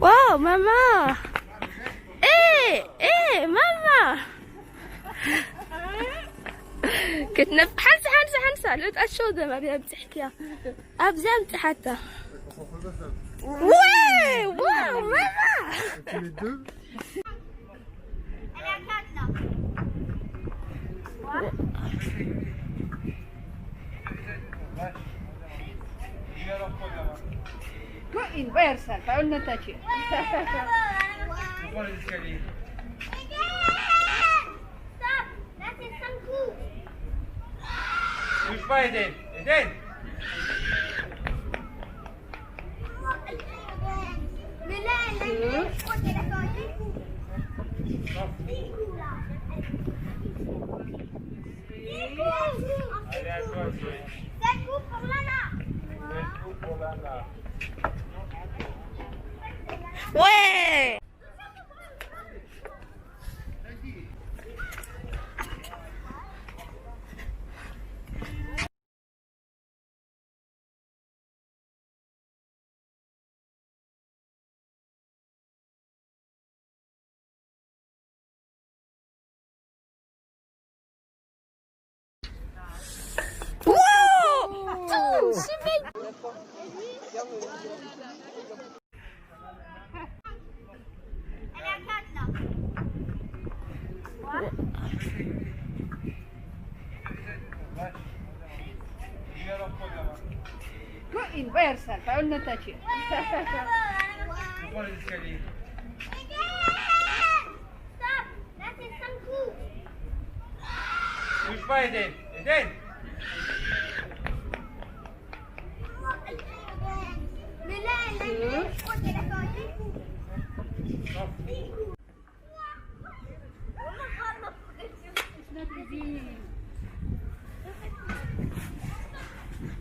واو ماما. ايه ماما. كنت حنسى لو تأشودة ما بيها بتحكيها أبزمت حتى. واو ماما. Inversa, فقلنا تاتشي. Bouge pas Eden. Eden. Mais là, je crois qu'elle a fait un coup. Allez à toi, Zoé. C'est coup pour Lana. Un coup pour Lana. Ouais. Elle est à 4 là. Inversa, فقلنا تاتشي. Prends les escaliers. Stop. Là, c'est 5 coups. Bouge pas Eden. Eden. Mais là, je crois qu'elle a fait un coup.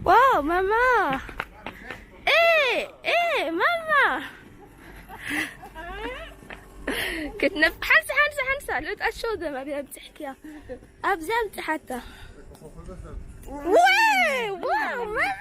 واو ماما. ايه ماما. كنت حنسى لو تأشودة ما بيها بتحكيها أبزمت حتى. واو ماما.